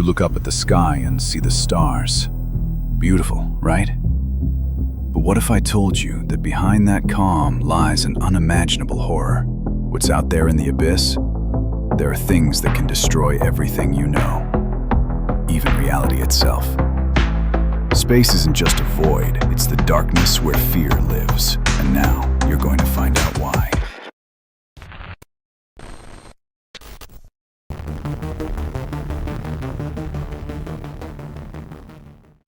look up at the sky and see the stars. Beautiful, right? But what if I told you that behind that calm lies an unimaginable horror? What's out there in the abyss? There are things that can destroy everything you know, even reality itself. Space isn't just a void, it's the darkness where fear lives. And now, you're going to find out why.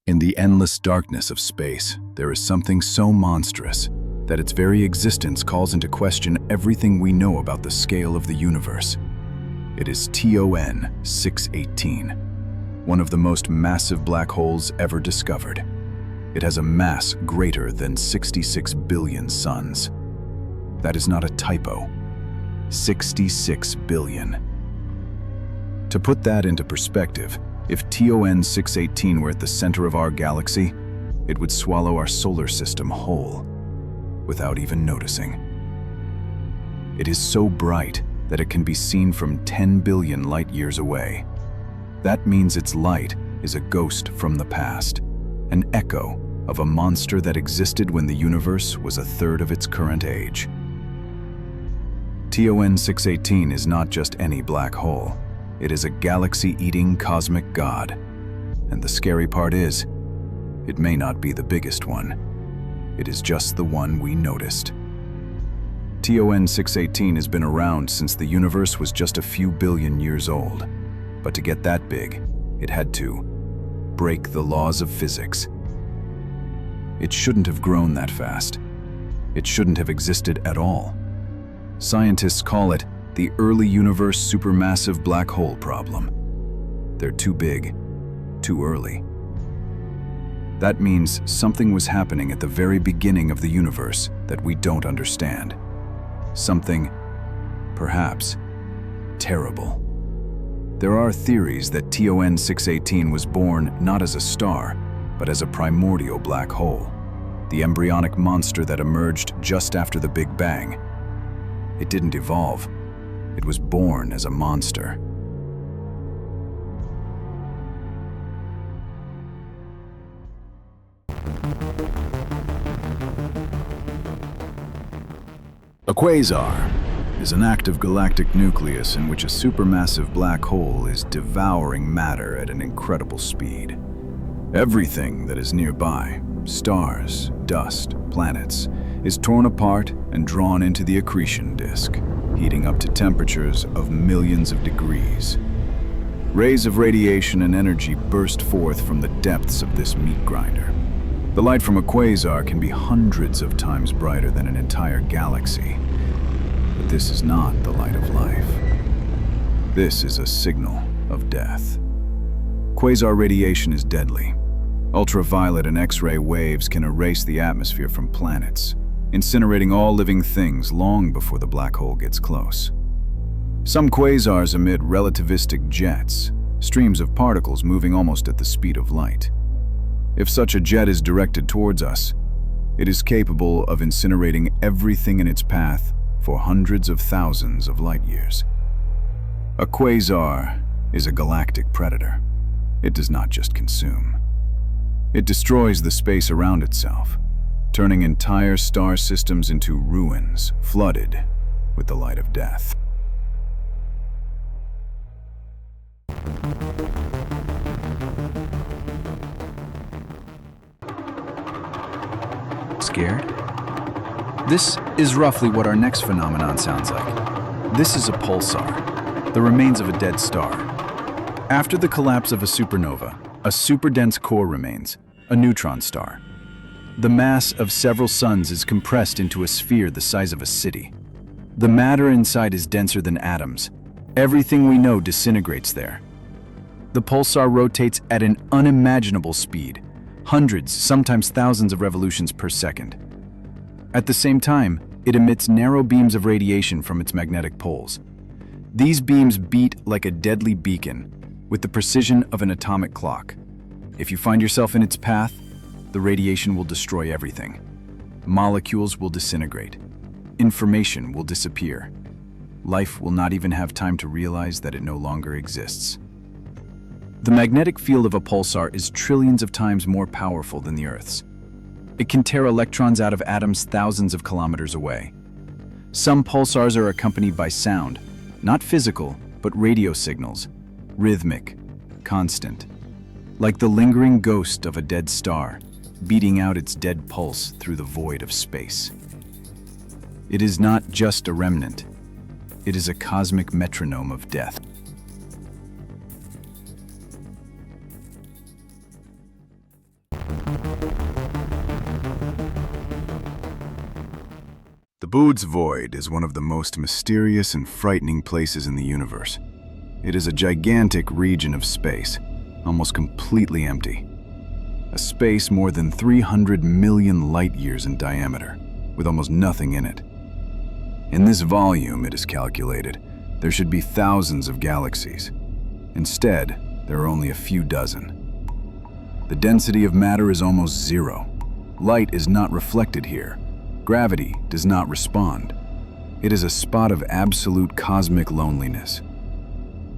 In the endless darkness of space, there is something so monstrous that its very existence calls into question everything we know about the scale of the universe. It is TON 618, one of the most massive black holes ever discovered. It has a mass greater than 66 billion suns. That is not a typo. 66 billion. To put that into perspective, if TON 618 were at the center of our galaxy, it would swallow our solar system whole, without even noticing. It is so bright that it can be seen from 10 billion light years away. That means its light is a ghost from the past, an echo of a monster that existed when the universe was a third of its current age. TON 618 is not just any black hole. It is a galaxy-eating cosmic god. And the scary part is, it may not be the biggest one. It is just the one we noticed. TON 618 has been around since the universe was just a few billion years old. But to get that big, it had to break the laws of physics. It shouldn't have grown that fast. It shouldn't have existed at all. Scientists call it the early universe supermassive black hole problem. They're too big, too early. That means something was happening at the very beginning of the universe that we don't understand. Something, perhaps, terrible. There are theories that TON 618 was born not as a star, but as a primordial black hole, the embryonic monster that emerged just after the Big Bang. It didn't evolve. It was born as a monster. A quasar is an active galactic nucleus in which a supermassive black hole is devouring matter at an incredible speed. Everything that is nearby, stars, dust, planets, is torn apart and drawn into the accretion disk, heating up to temperatures of millions of degrees. Rays of radiation and energy burst forth from the depths of this meat grinder. The light from a quasar can be hundreds of times brighter than an entire galaxy. But this is not the light of life. This is a signal of death. Quasar radiation is deadly. Ultraviolet and X-ray waves can erase the atmosphere from planets, incinerating all living things long before the black hole gets close. Some quasars emit relativistic jets, streams of particles moving almost at the speed of light. If such a jet is directed towards us, it is capable of incinerating everything in its path for hundreds of thousands of light years. A quasar is a galactic predator. It does not just consume. It destroys the space around itself, turning entire star systems into ruins, flooded with the light of death. Scared? This is roughly what our next phenomenon sounds like. This is a pulsar, the remains of a dead star. After the collapse of a supernova, a superdense core remains, a neutron star. The mass of several suns is compressed into a sphere the size of a city. The matter inside is denser than atoms. Everything we know disintegrates there. The pulsar rotates at an unimaginable speed, hundreds, sometimes thousands of revolutions per second. At the same time, it emits narrow beams of radiation from its magnetic poles. These beams beat like a deadly beacon, with the precision of an atomic clock. If you find yourself in its path, the radiation will destroy everything. Molecules will disintegrate. Information will disappear. Life will not even have time to realize that it no longer exists. The magnetic field of a pulsar is trillions of times more powerful than the Earth's. It can tear electrons out of atoms thousands of kilometers away. Some pulsars are accompanied by sound, not physical, but radio signals, rhythmic, constant, like the lingering ghost of a dead star, beating out its dead pulse through the void of space. It is not just a remnant, it is a cosmic metronome of death. The Boud's Void is one of the most mysterious and frightening places in the universe. It is a gigantic region of space, almost completely empty. A space more than 300 million light-years in diameter, with almost nothing in it. In this volume, it is calculated, there should be thousands of galaxies. Instead, there are only a few dozen. The density of matter is almost zero. Light is not reflected here. Gravity does not respond. It is a spot of absolute cosmic loneliness.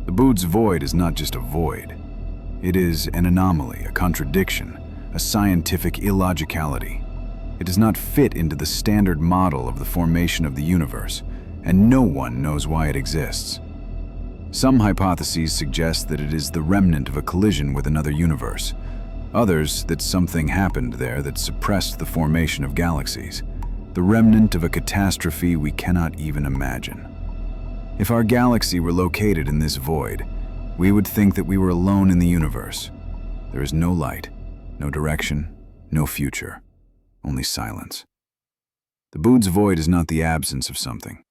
The Boud's Void is not just a void. It is an anomaly, a contradiction, a scientific illogicality. It does not fit into the standard model of the formation of the universe, and no one knows why it exists. Some hypotheses suggest that it is the remnant of a collision with another universe. Others, that something happened there that suppressed the formation of galaxies. The remnant of a catastrophe we cannot even imagine. If our galaxy were located in this void, we would think that we were alone in the universe. There is no light, no direction, no future, only silence. The Boud's Void is not the absence of something.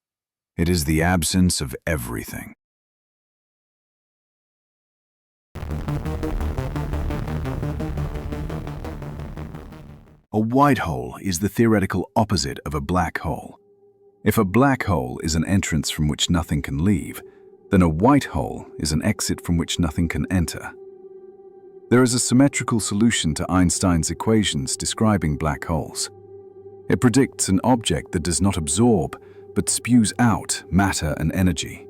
It is the absence of everything. A white hole is the theoretical opposite of a black hole. If a black hole is an entrance from which nothing can leave, then a white hole is an exit from which nothing can enter. There is a symmetrical solution to Einstein's equations describing black holes. It predicts an object that does not absorb, but spews out matter and energy.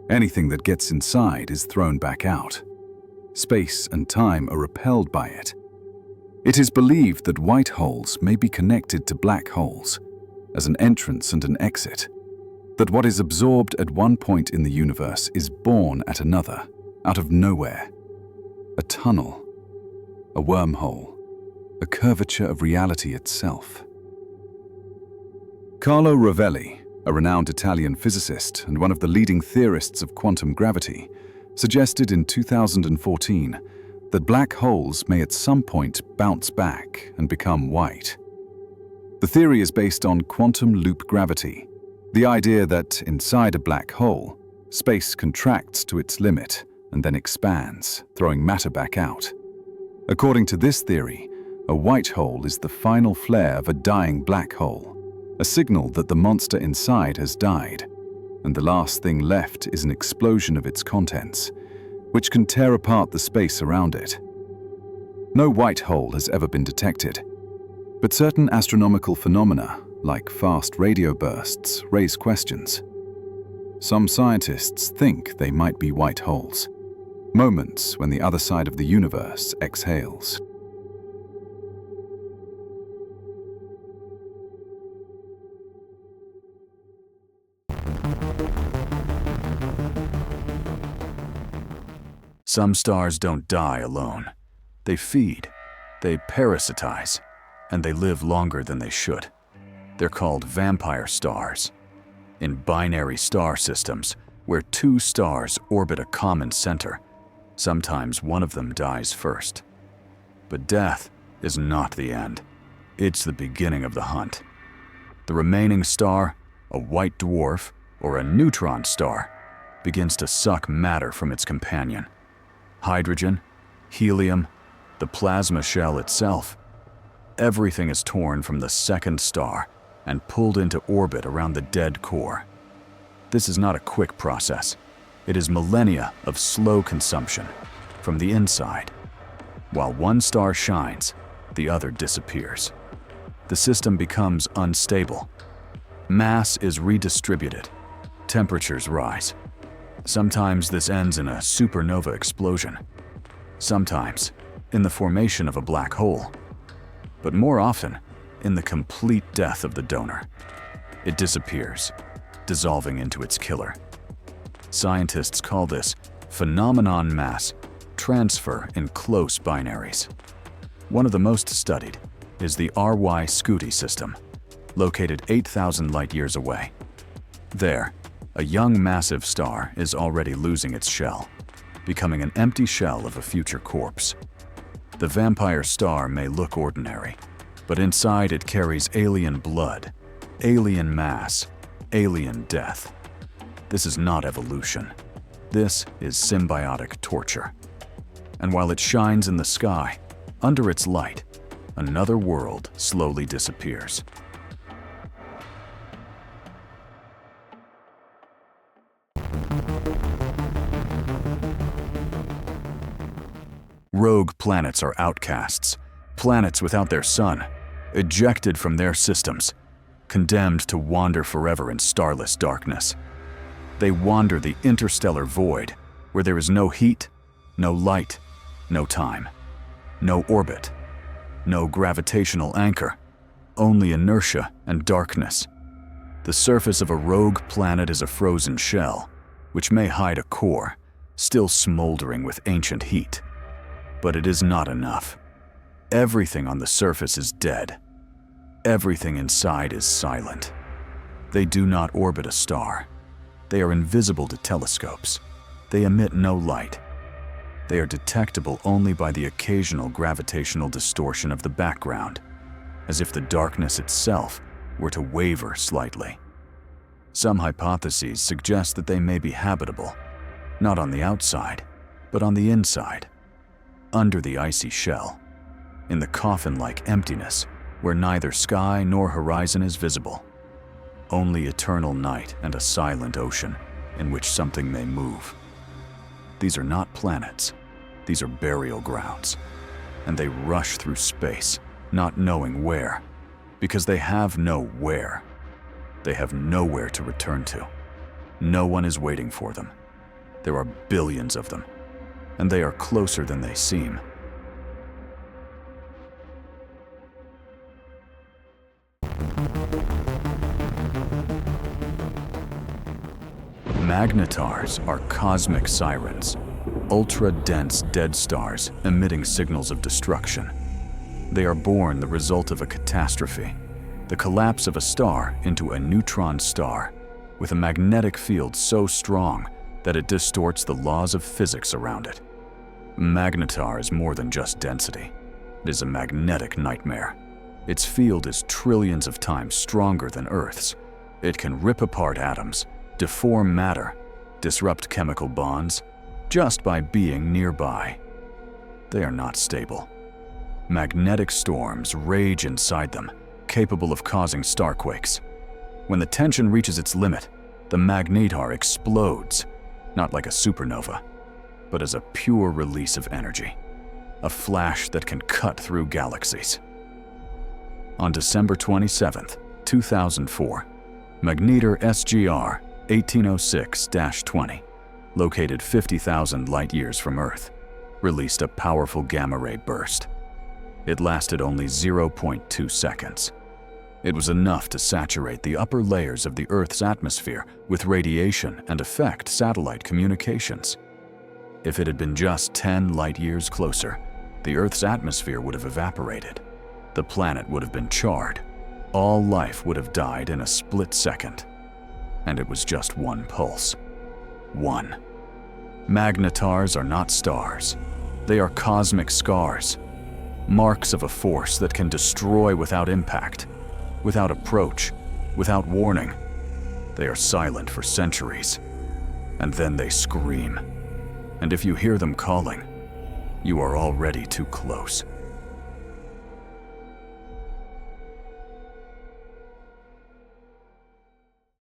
Anything that gets inside is thrown back out. Space and time are repelled by it. It is believed that white holes may be connected to black holes as an entrance and an exit, that what is absorbed at one point in the universe is born at another, out of nowhere. A tunnel, a wormhole, a curvature of reality itself. Carlo Rovelli, a renowned Italian physicist and one of the leading theorists of quantum gravity, suggested in 2014 that black holes may at some point bounce back and become white. The theory is based on quantum loop gravity, the idea that inside a black hole, space contracts to its limit and then expands, throwing matter back out. According to this theory, a white hole is the final flare of a dying black hole, a signal that the monster inside has died, and the last thing left is an explosion of its contents, which can tear apart the space around it. No white hole has ever been detected, but certain astronomical phenomena, like fast radio bursts, raise questions. Some scientists think they might be white holes, moments when the other side of the universe exhales. Some stars don't die alone. They feed, they parasitize, and they live longer than they should. They're called vampire stars. In binary star systems, where two stars orbit a common center, sometimes one of them dies first. But death is not the end. It's the beginning of the hunt. The remaining star, a white dwarf or a neutron star, begins to suck matter from its companion. Hydrogen, helium, the plasma shell itself. Everything is torn from the second star and pulled into orbit around the dead core. This is not a quick process. It is millennia of slow consumption from the inside. While one star shines, the other disappears. The system becomes unstable. Mass is redistributed. Temperatures rise. Sometimes this ends in a supernova explosion. sometimes in the formation of a black hole, but more often in the complete death of the donor. It disappears, dissolving into its killer. Scientists call this phenomenon mass transfer in close binaries. One of the most studied is the RY Scuti system, located 8,000 light-years away. There, a young massive star is already losing its shell, becoming an empty shell of a future corpse. The vampire star may look ordinary, but inside it carries alien blood, alien mass, alien death. This is not evolution. This is symbiotic torture. And while it shines in the sky, under its light, another world slowly disappears. Rogue planets are outcasts, planets without their sun, ejected from their systems, condemned to wander forever in starless darkness. They wander the interstellar void, where there is no heat, no light, no time, no orbit, no gravitational anchor, only inertia and darkness. The surface of a rogue planet is a frozen shell, which may hide a core, still smoldering with ancient heat. But it is not enough. Everything on the surface is dead. Everything inside is silent. They do not orbit a star. They are invisible to telescopes. They emit no light. They are detectable only by the occasional gravitational distortion of the background, as if the darkness itself were to waver slightly. Some hypotheses suggest that they may be habitable, not on the outside, but on the inside, under the icy shell, in the coffin-like emptiness where neither sky nor horizon is visible, only eternal night and a silent ocean in which something may move. These are not planets, these are burial grounds, and they rush through space, not knowing where, because they have no where. They have nowhere to return to. No one is waiting for them. There are billions of them, and they are closer than they seem. Magnetars are cosmic sirens, ultra-dense dead stars emitting signals of destruction. They are born the result of a catastrophe, the collapse of a star into a neutron star with a magnetic field so strong that it distorts the laws of physics around it. Magnetar is more than just density. It is a magnetic nightmare. Its field is trillions of times stronger than Earth's. It can rip apart atoms, deform matter, disrupt chemical bonds, just by being nearby. They are not stable. Magnetic storms rage inside them, capable of causing starquakes. When the tension reaches its limit, the magnetar explodes, not like a supernova, but as a pure release of energy, a flash that can cut through galaxies. On December 27, 2004, Magnetar SGR 1806-20, located 50,000 light-years from Earth, released a powerful gamma-ray burst. It lasted only 0.2 seconds. It was enough to saturate the upper layers of the Earth's atmosphere with radiation and affect satellite communications. If it had been just 10 light-years closer, the Earth's atmosphere would have evaporated. The planet would have been charred. All life would have died in a split second. And it was just one pulse. One. Magnetars are not stars. They are cosmic scars. Marks of a force that can destroy without impact, without approach, without warning. They are silent for centuries. And then they scream. And if you hear them calling, you are already too close.